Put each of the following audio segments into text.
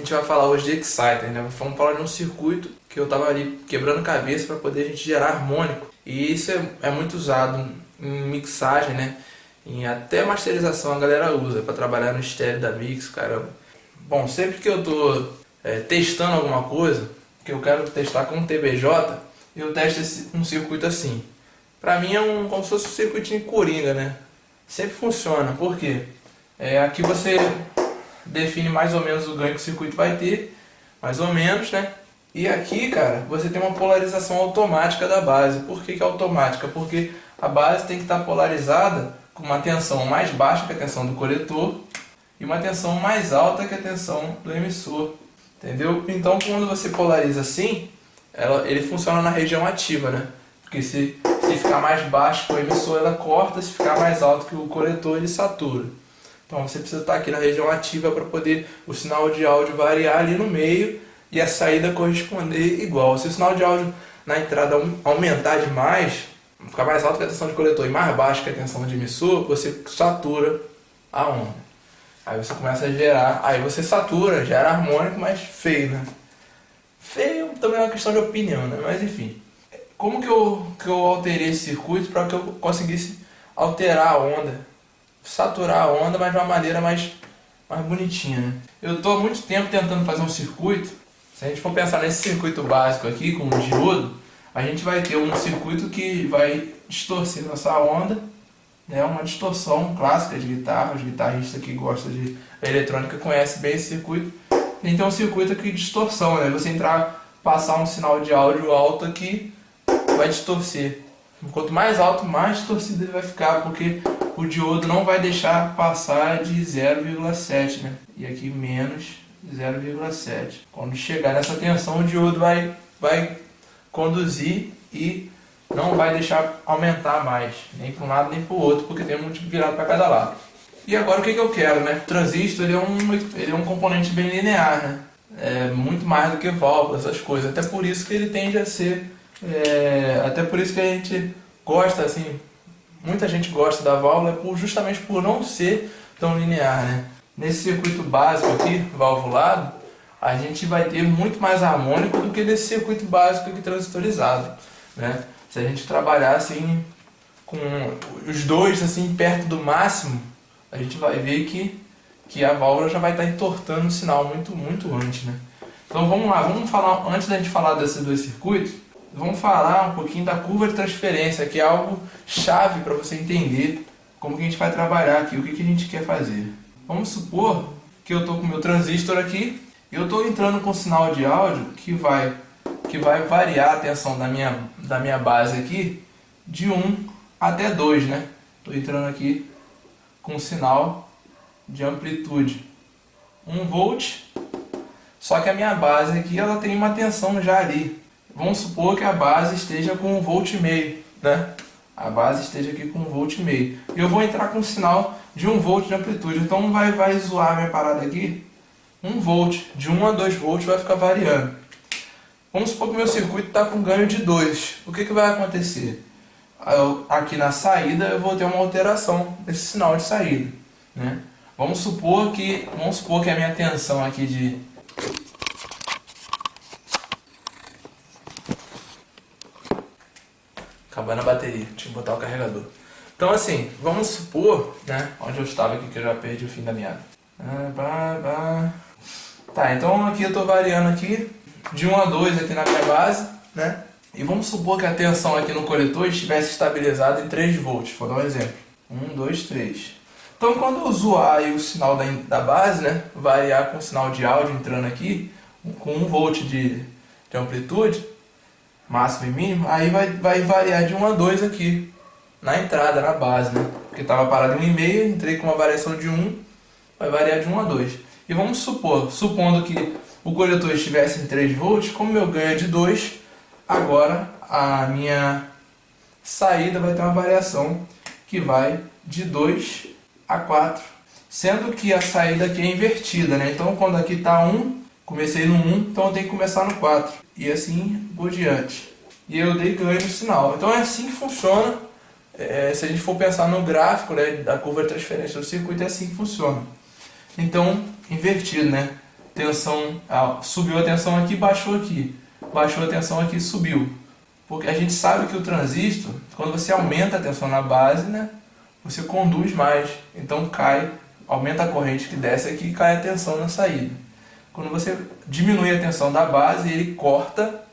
gente vai falar hoje de exciter, né? Vamos falar de um circuito que eu tava ali quebrando cabeça para poder a gente gerar harmônico. E isso é muito usado em mixagem, né? Em até masterização a galera usa para trabalhar no estéreo da mix, caramba. Bom, sempre que eu tô testando alguma coisa, que eu quero testar com um TBJ, eu testo um circuito assim. Pra mim é como se fosse um circuitinho coringa, né? Sempre funciona, por quê? Aqui você define mais ou menos o ganho que o circuito vai ter, mais ou menos, né? E aqui, cara, você tem uma polarização automática da base. Por que automática? Porque a base tem que estar polarizada com uma tensão mais baixa que a tensão do coletor e uma tensão mais alta que a tensão do emissor, entendeu? Então, quando você polariza assim, ele funciona na região ativa, né? Porque se ficar mais baixo que o emissor, ela corta, se ficar mais alto que o coletor, ele satura. Então você precisa estar aqui na região ativa para poder o sinal de áudio variar ali no meio e a saída corresponder igual. Se o sinal de áudio na entrada aumentar demais, ficar mais alto que a tensão de coletor e mais baixo que a tensão de emissor, você satura a onda. Aí você começa a gerar, aí você satura, gera harmônico, mas feio, né? Feio também é uma questão de opinião, né? Mas enfim. Como que eu alterei esse circuito para que eu conseguisse alterar a onda? Saturar a onda, mas de uma maneira mais bonitinha, né? Eu estou há muito tempo tentando fazer um circuito. Se a gente for pensar nesse circuito básico aqui, com o diodo, a gente vai ter um circuito que vai distorcer nossa onda, né? Uma distorção clássica de guitarra. Os guitarristas que gostam de eletrônica conhecem bem esse circuito. A gente tem um circuito aqui de distorção, né? Você passar um sinal de áudio alto aqui, vai distorcer. Quanto mais alto, mais distorcido ele vai ficar, porque o diodo não vai deixar passar de 0,7, né? E aqui menos 0,7. Quando chegar nessa tensão, o diodo vai conduzir e não vai deixar aumentar mais, nem para um lado nem para o outro, porque tem um tipo virado para cada lado. E agora o que eu quero, né? O transistor ele é um componente bem linear, né? É muito mais do que válvula, essas coisas. Até por isso que ele tende a ser... até por isso que a gente gosta, assim, muita gente gosta da válvula justamente por não ser tão linear, né? Nesse circuito básico aqui, valvulado, a gente vai ter muito mais harmônico do que nesse circuito básico aqui transistorizado, né? Se a gente trabalhar assim com os dois assim perto do máximo, a gente vai ver que a válvula já vai estar entortando o sinal muito antes, né? Então vamos lá, vamos falar, antes da gente falar desses dois circuitos, vamos falar um pouquinho da curva de transferência, que é algo chave para você entender como que a gente vai trabalhar aqui, o que a gente quer fazer. Vamos supor que eu estou com o meu transistor aqui e eu estou entrando com um sinal de áudio que vai variar a tensão da minha base aqui de 1 até 2, né? Estou entrando aqui com um sinal de amplitude 1 volt, só que a minha base aqui ela tem uma tensão já ali. Vamos supor que a base esteja com 1,5 volt, né? A base esteja aqui com 1,5 volt. E eu vou entrar com um sinal de 1 volt de amplitude. Então vai zoar minha parada aqui. 1 volt. De 1 a 2 volts vai ficar variando. Vamos supor que o meu circuito está com ganho de 2. O que vai acontecer? Aqui na saída eu vou ter uma alteração desse sinal de saída, né? Vamos supor que a minha tensão aqui de... Acabando a bateria, tinha que botar o carregador. Então assim, vamos supor, né? Onde eu estava aqui, que eu já perdi o fim da meada. Tá, então aqui eu estou variando aqui de 1 a 2 aqui na minha base, né? E vamos supor que a tensão aqui no coletor estivesse estabilizada em 3 volts. Vou dar um exemplo. 1, 2, 3. Então quando eu zoar aí o sinal da base, né? Variar com o sinal de áudio entrando aqui, com 1 volt de amplitude, máximo e mínimo, aí vai variar de 1 a 2 aqui, na entrada, na base, né? Porque estava parado em 1,5, entrei com uma variação de 1, vai variar de 1 a 2. E vamos supondo que o coletor estivesse em 3 volts, como meu ganho é de 2, agora a minha saída vai ter uma variação que vai de 2 a 4, sendo que a saída aqui é invertida, né? Então quando aqui está 1, comecei no 1, então eu tenho que começar no 4. E assim por diante. E eu dei ganho no sinal. Então é assim que funciona. Se a gente for pensar no gráfico, né, da curva de transferência do circuito, é assim que funciona. Então, invertido, né? tensão, subiu a tensão aqui, baixou aqui. Baixou a tensão aqui, subiu. Porque a gente sabe que o transistor, quando você aumenta a tensão na base, né, você conduz mais. Então aumenta a corrente que desce aqui e cai a tensão na saída. Quando você diminui a tensão da base, ele corta,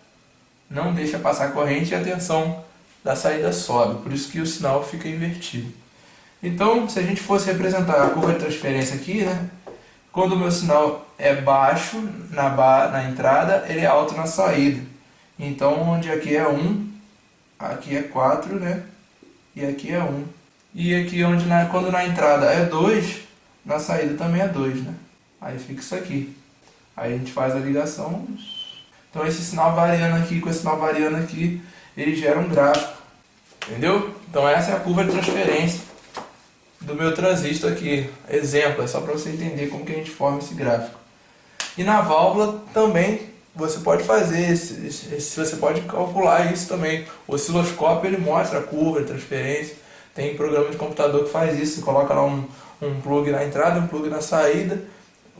não deixa passar a corrente e a tensão da saída sobe. Por isso que o sinal fica invertido. Então, se a gente fosse representar a curva de transferência aqui, né, quando o meu sinal é baixo na entrada, ele é alto na saída. Então, onde aqui é 1, aqui é 4, né? E aqui é 1. E aqui quando na entrada é 2, na saída também é 2, né? Aí fica isso aqui. Aí a gente faz a ligação. Então esse sinal variando aqui com esse sinal variando aqui, ele gera um gráfico. Entendeu? Então essa é a curva de transferência do meu transistor aqui. Exemplo, é só para você entender como que a gente forma esse gráfico. E na válvula também você pode fazer, você pode calcular isso também. O osciloscópio ele mostra a curva de transferência. Tem programa de computador que faz isso. Você coloca lá um plug na entrada, um plug na saída,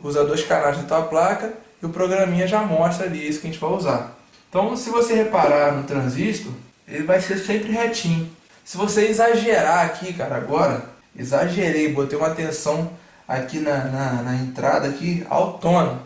usa 2 canais da tua placa e o programinha já mostra ali isso que a gente vai usar. Então, se você reparar no transistor, ele vai ser sempre retinho. Se você exagerar aqui, cara, agora, exagerei, botei uma tensão aqui na entrada aqui, autona.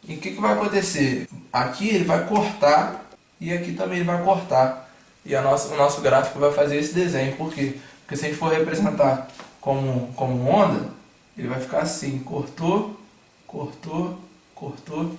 E o que vai acontecer? Aqui ele vai cortar e aqui também ele vai cortar. E o nosso gráfico vai fazer esse desenho. Por quê? Porque se a gente for representar como onda, ele vai ficar assim, cortou, cortou, cortou,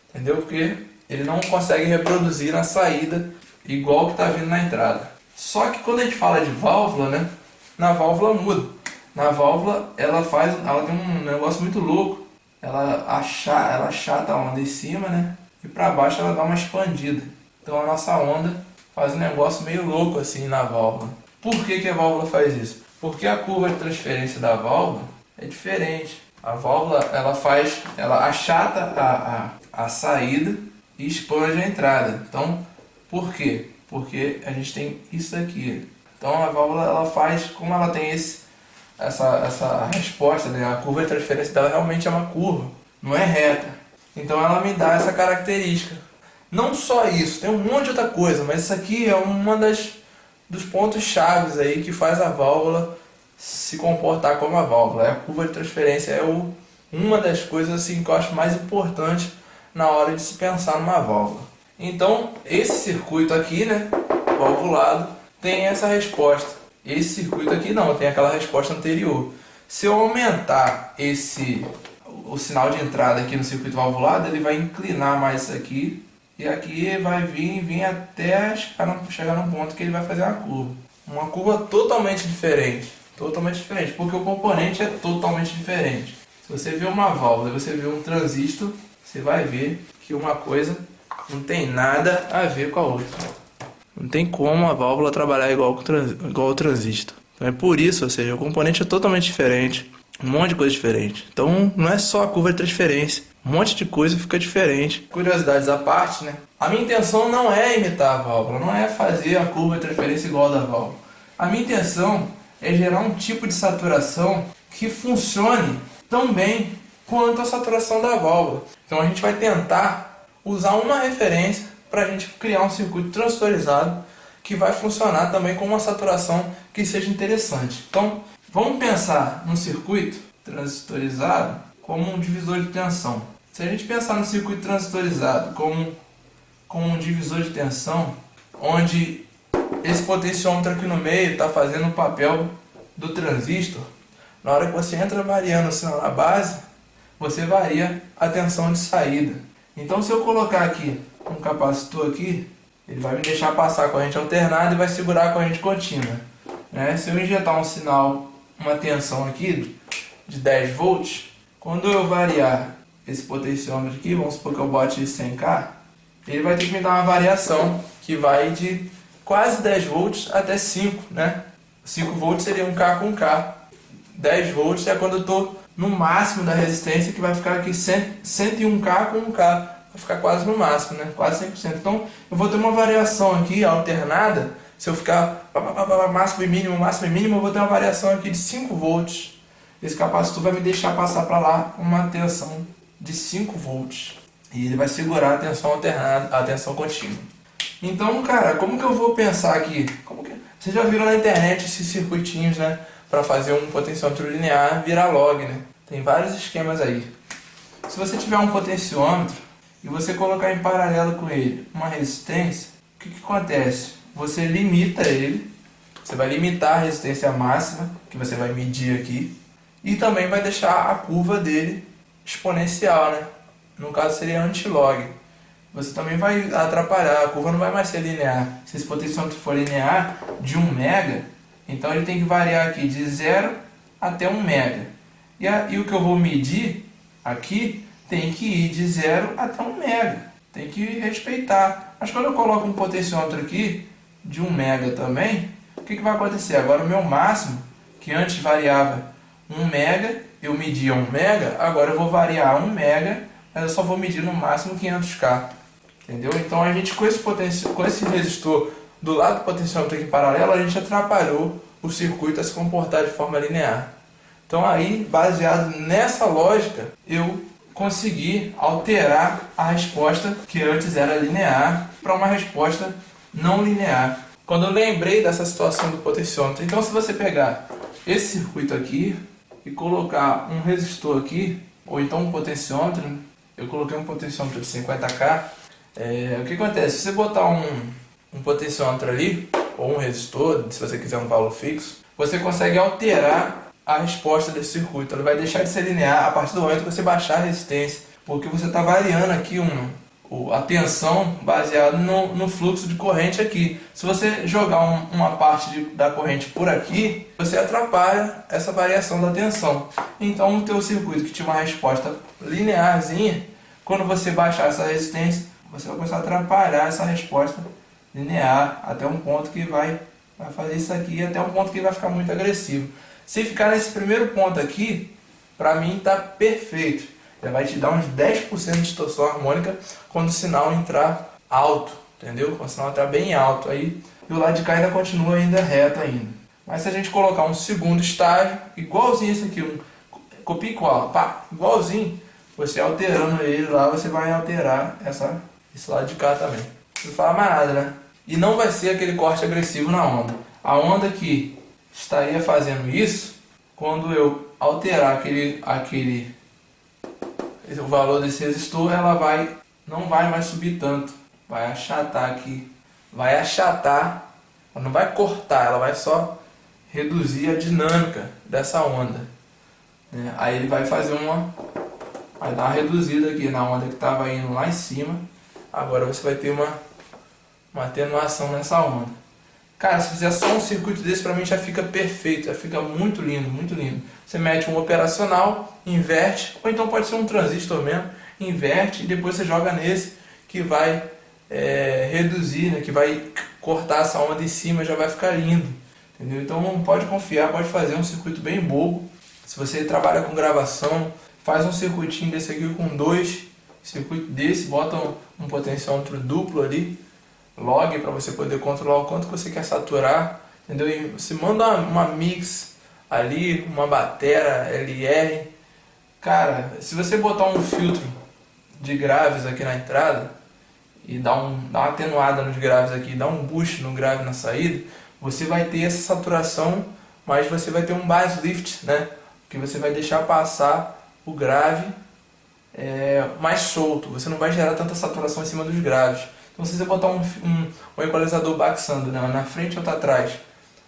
entendeu? Porque ele não consegue reproduzir na saída igual que está vindo na entrada. Só que quando a gente fala de válvula, né? Na válvula muda. Na válvula ela tem um negócio muito louco. Ela achata a onda em cima, né? E para baixo ela dá uma expandida. Então a nossa onda faz um negócio meio louco assim na válvula. Por que a válvula faz isso? Porque a curva de transferência da válvula é diferente. A válvula ela achata a saída e expande a entrada. Então, por quê? Porque a gente tem isso aqui. Então a válvula ela faz, como ela tem essa resposta, né? A curva de transferência dela realmente é uma curva, não é reta. Então ela me dá essa característica. Não só isso, tem um monte de outra coisa, mas isso aqui é uma dos pontos chaves aí que faz a válvula se comportar como a válvula. A curva de transferência é uma das coisas assim que eu acho mais importante na hora de se pensar numa válvula. Então, esse circuito aqui, né, valvulado, tem essa resposta. Esse circuito aqui não, tem aquela resposta anterior. Se eu aumentar o sinal de entrada aqui no circuito valvulado, ele vai inclinar mais isso aqui. E aqui vai vir até chegar num ponto que ele vai fazer uma curva. Uma curva totalmente diferente. Totalmente diferente, porque o componente é totalmente diferente. Se você vê uma válvula e você vê um transistor, você vai ver que uma coisa não tem nada a ver com a outra. Não tem como a válvula trabalhar igual o transistor. Então é por isso, ou seja, o componente é totalmente diferente. Um monte de coisa diferente. Então não é só a curva de transferência. Um monte de coisa fica diferente. Curiosidades à parte, né? A minha intenção não é imitar a válvula, não é fazer a curva de transferência igual a da válvula. A minha intenção é gerar um tipo de saturação que funcione tão bem quanto a saturação da válvula. Então a gente vai tentar usar uma referência para a gente criar um circuito transistorizado que vai funcionar também com uma saturação que seja interessante. Então vamos pensar no circuito transistorizado como um divisor de tensão. Se a gente pensar no circuito transistorizado como um divisor de tensão, onde esse potenciômetro aqui no meio está fazendo o papel do transistor, na hora que você entra variando o sinal na base, você varia a tensão de saída. Então se eu colocar aqui um capacitor aqui, ele vai me deixar passar a corrente alternada e vai segurar a corrente contínua. Se eu injetar um sinal, uma tensão aqui de 10 volts, quando eu variar esse potenciômetro aqui, vamos supor que eu bote 100K, ele vai ter que me dar uma variação que vai de quase 10 volts até 5, né? 5 volts seria 1K com 1K. 10 volts é quando eu estou no máximo da resistência, que vai ficar aqui 101K com 1K. Vai ficar quase no máximo, né? Quase 100%. Então eu vou ter uma variação aqui alternada. Se eu ficar máximo e mínimo, eu vou ter uma variação aqui de 5 volts. Esse capacitor vai me deixar passar para lá uma tensão de 5 volts. E ele vai segurar a tensão alternada, a tensão contínua. Então, cara, como que eu vou pensar aqui? Vocês já viram na internet esses circuitinhos, né? Para fazer um potenciômetro linear virar log, né? Tem vários esquemas aí. Se você tiver um potenciômetro e você colocar em paralelo com ele uma resistência, o que acontece? Você limita ele, você vai limitar a resistência máxima, que você vai medir aqui, e também vai deixar a curva dele exponencial, né? No caso seria anti-log. Você também vai atrapalhar, a curva não vai mais ser linear. Se esse potenciômetro for linear de 1 mega, então ele tem que variar aqui de 0 até 1 mega. E o que eu vou medir aqui tem que ir de 0 até 1 mega. Tem que respeitar. Mas quando eu coloco um potenciômetro aqui de 1 mega também, o que vai acontecer? Agora o meu máximo, que antes variava 1 mega, eu media 1 mega, agora eu vou variar 1 mega, mas eu só vou medir no máximo 500K. Entendeu? Então a gente com esse resistor do lado do potenciômetro aqui em paralelo, a gente atrapalhou o circuito a se comportar de forma linear. Então aí, baseado nessa lógica, eu consegui alterar a resposta que antes era linear para uma resposta não linear. Quando eu lembrei dessa situação do potenciômetro, então se você pegar esse circuito aqui e colocar um resistor aqui, ou então um potenciômetro, eu coloquei um potenciômetro de 50K, o que acontece? Se você botar um potenciômetro ali, ou um resistor, se você quiser um valor fixo, você consegue alterar a resposta desse circuito. Ele vai deixar de ser linear a partir do momento que você baixar a resistência, porque você está variando aqui a tensão baseada no fluxo de corrente aqui. Se você jogar uma parte da corrente por aqui, você atrapalha essa variação da tensão. Então o teu circuito que tinha uma resposta linearzinha, quando você baixar essa resistência, você vai começar a atrapalhar essa resposta linear até um ponto que vai fazer isso aqui, até um ponto que vai ficar muito agressivo. Se ficar nesse primeiro ponto aqui, para mim está perfeito. Já vai te dar uns 10% de distorção harmônica quando o sinal entrar alto, entendeu? Quando o sinal entrar bem alto, aí do lado de cá ainda continua ainda reto ainda. Mas se a gente colocar um segundo estágio, igualzinho esse aqui, copia e cola, pá, igualzinho, você alterando ele lá, você vai alterar esse lado de cá também. Não fala mais nada, né? E não vai ser aquele corte agressivo na onda. A onda que estaria fazendo isso, quando eu alterar o valor desse resistor, ela não vai mais subir tanto, vai achatar aqui, ela não vai cortar, ela vai só reduzir a dinâmica dessa onda, né? Aí ele vai fazer vai dar uma reduzida aqui na onda que estava indo lá em cima, agora você vai ter uma atenuação nessa onda. Cara, se fizer só um circuito desse, pra mim já fica perfeito, já fica muito lindo, muito lindo. Você mete um operacional, inverte, ou então pode ser um transistor mesmo, inverte e depois você joga nesse que vai reduzir, né, que vai cortar essa onda em cima, já vai ficar lindo. Entendeu? Então pode confiar, pode fazer um circuito bem bobo. Se você trabalha com gravação, faz um circuitinho desse aqui com 2 circuitos desse, bota um potenciômetro duplo ali, log, para você poder controlar o quanto que você quer saturar, entendeu? E você manda uma mix ali, uma batera LR. Cara, se você botar um filtro de graves aqui na entrada e dar uma atenuada nos graves aqui, dar um boost no grave na saída, você vai ter essa saturação, mas você vai ter um bass lift, né? Que você vai deixar passar o grave mais solto, você não vai gerar tanta saturação em cima dos graves. Então se você botar um equalizador baxando, né, na frente ou atrás,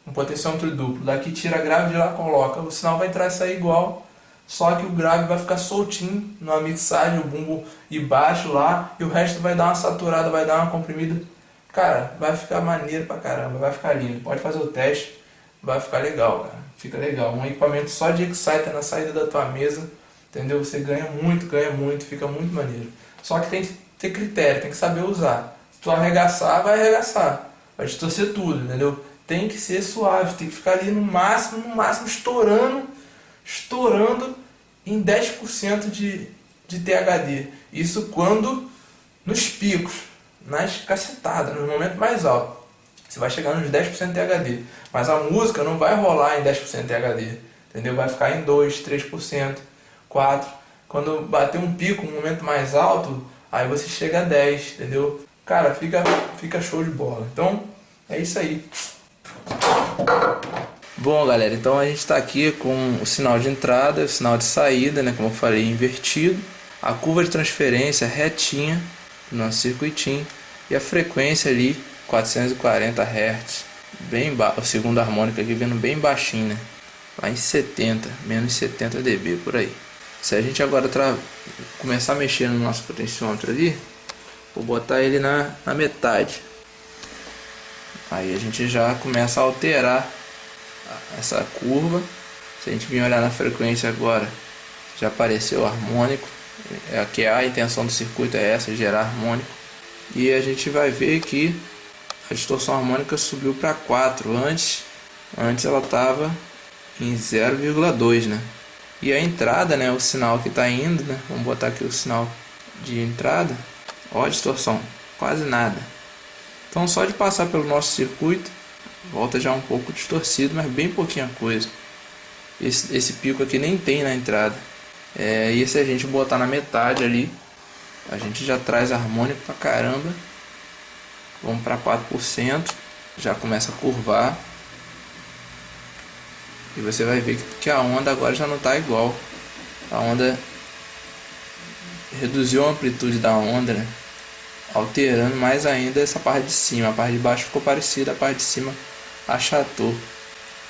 um potenciômetro duplo, daqui tira a grave, de lá coloca, o sinal vai entrar e sair igual, só que o grave vai ficar soltinho numa mixagem, o bumbo e baixo lá, e o resto vai dar uma saturada, vai dar uma comprimida. Cara, vai ficar maneiro pra caramba, vai ficar lindo. Pode fazer o teste, vai ficar legal, cara. Fica legal. Um equipamento só de exciter na saída da tua mesa, entendeu? Você ganha muito, fica muito maneiro. Só que tem que ter critério, tem que saber usar. Se tu arregaçar, vai arregaçar. Vai distorcer tudo, entendeu? Tem que ser suave, tem que ficar ali no máximo, estourando em 10% de THD. Isso quando nos picos, nas cacetadas, no momento mais alto. Você vai chegar nos 10% de THD. Mas a música não vai rolar em 10% de THD. Entendeu? Vai ficar em 2%, 3%, 4%. Quando bater um pico, um momento mais alto, aí você chega a 10, entendeu? Cara, fica show de bola. Então, é isso aí. Bom, galera, então a gente está aqui com o sinal de entrada, o sinal de saída, né, como eu falei, invertido, a curva de transferência retinha do nosso circuitinho e a frequência ali 440 Hz, bem o segundo harmônico aqui vindo bem baixinho, né, lá em 70, menos 70 dB por aí. Se a gente agora começar a mexer no nosso potenciômetro ali, vou botar ele na metade, aí a gente já começa a alterar essa curva. Se a gente vir olhar na frequência agora, já apareceu harmônico. Aqui a intenção do circuito é essa, gerar harmônico. E a gente vai ver que a distorção harmônica subiu para 4. Antes ela estava em 0,2, né? E a entrada, né, o sinal que está indo, né? Vamos botar aqui o sinal de entrada. Ó a distorção, quase nada. Então só de passar pelo nosso circuito, volta já um pouco distorcido, mas bem pouquinha coisa. Esse pico aqui nem tem na entrada. E se a gente botar na metade ali, a gente já traz harmônico pra caramba. Vamos para 4%, já começa a curvar. E você vai ver que a onda agora já não está igual. A onda reduziu a amplitude da onda, né? Alterando mais ainda essa parte de cima. A parte de baixo ficou parecida, a parte de cima achatou.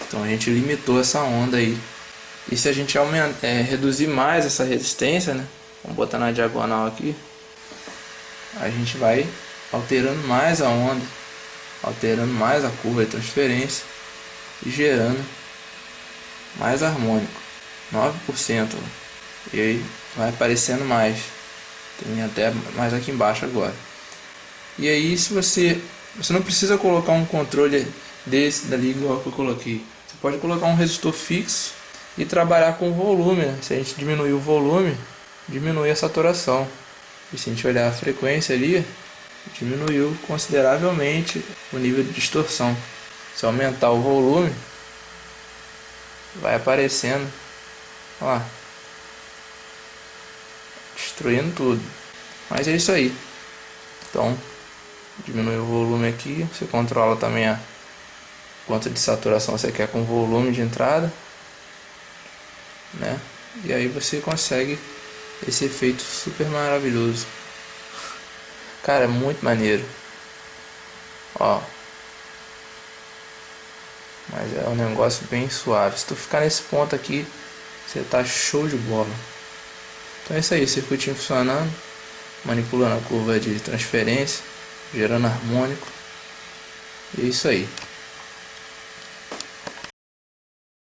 Então a gente limitou essa onda aí. E se a gente reduzir mais essa resistência, né? Vamos botar na diagonal aqui. A gente vai alterando mais a onda, alterando mais a curva de transferência e gerando mais harmônico, 9%. E aí vai aparecendo mais. Tem até mais aqui embaixo agora. E aí se você não precisa colocar um controle desse dali igual que eu coloquei. Você pode colocar um resistor fixo e trabalhar com o volume, né? Se a gente diminuir o volume, diminui a saturação. E se a gente olhar a frequência ali, diminuiu consideravelmente o nível de distorção. Se aumentar o volume, vai aparecendo, ó, destruindo tudo. Mas é isso aí. Então, diminui o volume aqui, você controla também a quanto de saturação você quer com o volume de entrada, né? E aí você consegue esse efeito super maravilhoso. Cara, é muito maneiro. Ó. Mas é um negócio bem suave. Se tu ficar nesse ponto aqui, você tá show de bola. Então é isso aí, circuitinho funcionando, manipulando a curva de transferência, gerando harmônico. E é isso aí.